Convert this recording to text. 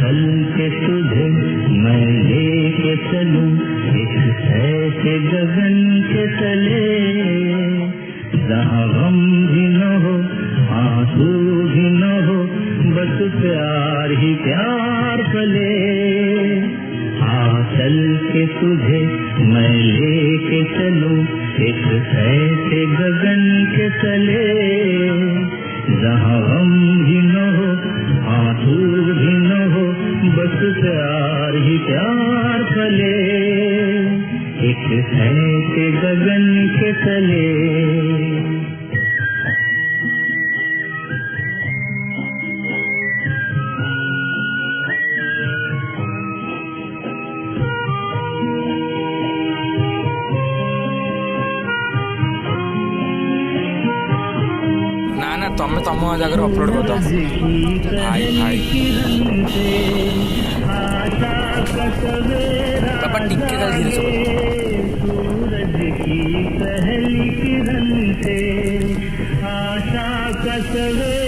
चल के तुझे मैं लेके चलूं एक ऐसे गगन के तले, जहाँ गम भी न हो आंसू भी न हो, बस प्यार ही प्यार पले। चल के तुझे मैं लेके चलूं एक ऐसे गगन के तले, जहाँ गम भी न हो आंसू भी न हो, बस प्यार ही प्यार पले, एक ऐसे गगन के तले। ना तमें तुम जगह अपलोड कर दो भाई भाई पापा टिके कल धीरे सूरज की पहली किरण से आशा का सवेरा